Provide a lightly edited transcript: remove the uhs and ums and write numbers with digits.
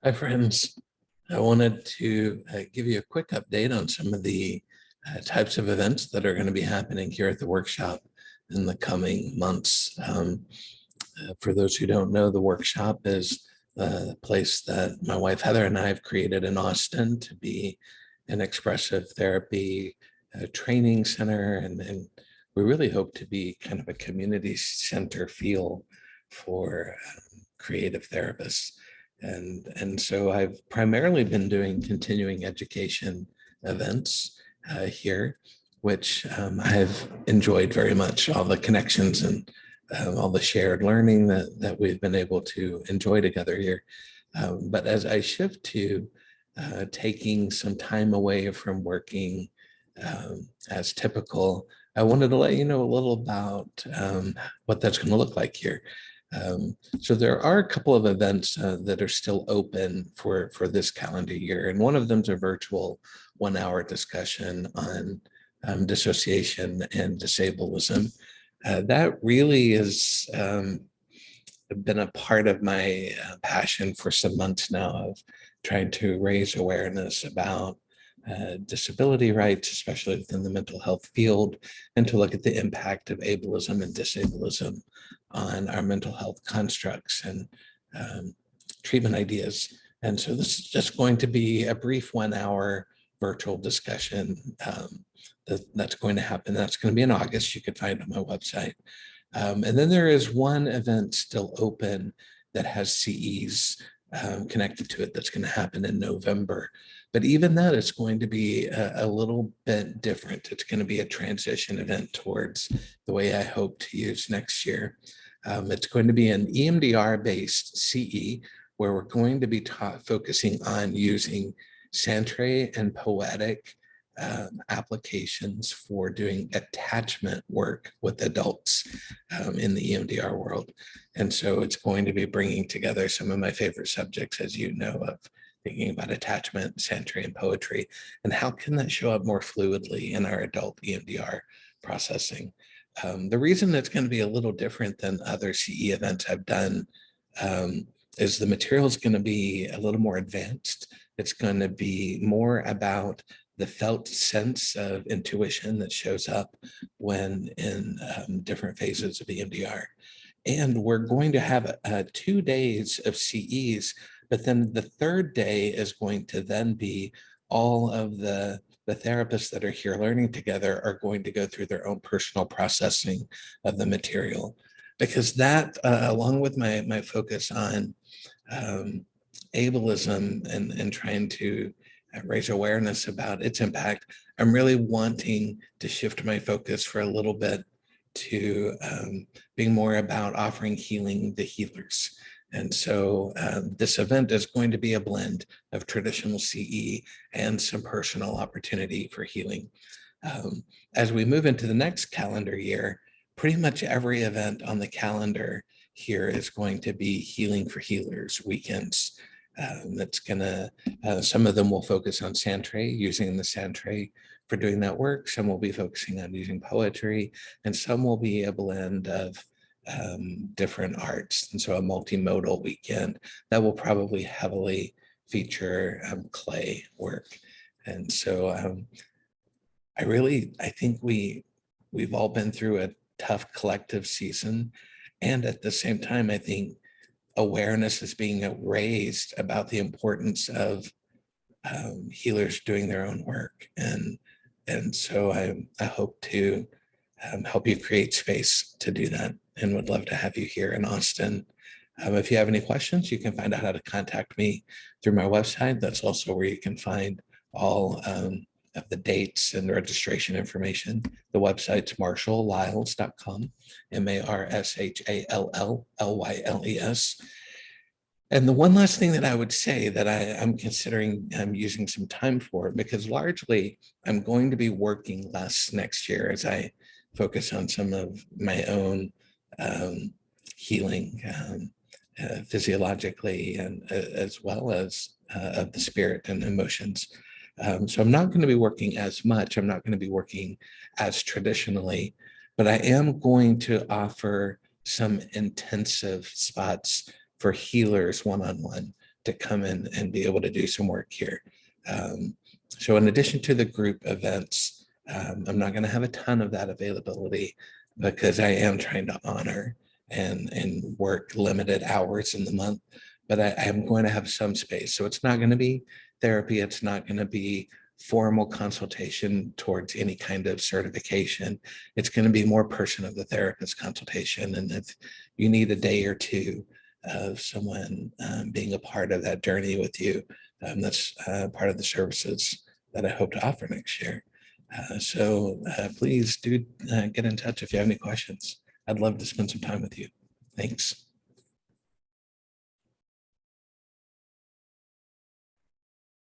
Hi, friends. I wanted to give you a quick update on some of the types of events that are going to be happening here at the workshop in the coming months. For those who don't know, the workshop is a place that my wife Heather and I have created in Austin to be an expressive therapy training center. And we really hope to be kind of a community center feel for creative therapists. And so I've primarily been doing continuing education events here, which I've enjoyed very much. All the connections and all the shared learning that we've been able to enjoy together here. But as I shift to taking some time away from working as typical, I wanted to let you know a little about what that's going to look like here. So there are a couple of events that are still open for this calendar year, and one of them is a virtual 1 hour discussion on dissociation and disableism. That really has been a part of my passion for some months now of trying to raise awareness about disability rights, especially within the mental health field, and to look at the impact of ableism and disableism on our mental health constructs and treatment ideas. And so this is just going to be a brief 1 hour virtual discussion that's going to happen. That's going to be in August. You can find it on my website. And then there is one event still open that has CEs connected to it that's going to happen in November. But even that is going to be a little bit different. It's going to be a transition event towards the way I hope to use next year. It's going to be an EMDR-based CE where we're going to be focusing on using Santre and Poetic applications for doing attachment work with adults in the EMDR world. And so it's going to be bringing together some of my favorite subjects, as you know, of thinking about attachment, Santre, and poetry, and how can that show up more fluidly in our adult EMDR processing. The reason that's going to be a little different than other CE events I've done is the material is going to be a little more advanced. It's going to be more about the felt sense of intuition that shows up when in different phases of EMDR. And we're going to have 2 days of CEs, but then the third day is going to then be all of the therapists that are here learning together are going to go through their own personal processing of the material. Because that, along with my focus on ableism and trying to raise awareness about its impact, I'm really wanting to shift my focus for a little bit to being more about offering healing the healers. And so this event is going to be a blend of traditional CE and some personal opportunity for healing. As we move into the next calendar year, pretty much every event on the calendar here is going to be Healing for Healers weekends. That's gonna, some of them will focus on Santre, using the Santre for doing that work. Some will be focusing on using poetry, and some will be a blend of different arts. And so a multimodal weekend that will probably heavily feature clay work. And so I think we've all been through a tough collective season. And at the same time, I think awareness is being raised about the importance of healers doing their own work. And so I hope to help you create space to do that and would love to have you here in Austin. If you have any questions, you can find out how to contact me through my website. That's also where you can find all of the dates and the registration information. The website's marshalllyles.com, MARSHALLLYLES. And the one last thing that I would say that I'm considering using some time for, because largely I'm going to be working less next year as I focus on some of my own healing physiologically and as well as of the spirit and emotions. So I'm not going to be working as much. I'm not going to be working as traditionally, but I am going to offer some intensive spots for healers one-on-one to come in and be able to do some work here. So in addition to the group events, I'm not going to have a ton of that availability because I am trying to honor and work limited hours in the month, but I am going to have some space. So it's not going to be therapy. It's not going to be formal consultation towards any kind of certification. It's going to be more person of the therapist consultation. And if you need a day or two of someone being a part of that journey with you, that's part of the services that I hope to offer next year. So please do get in touch if you have any questions. I'd love to spend some time with you. Thanks.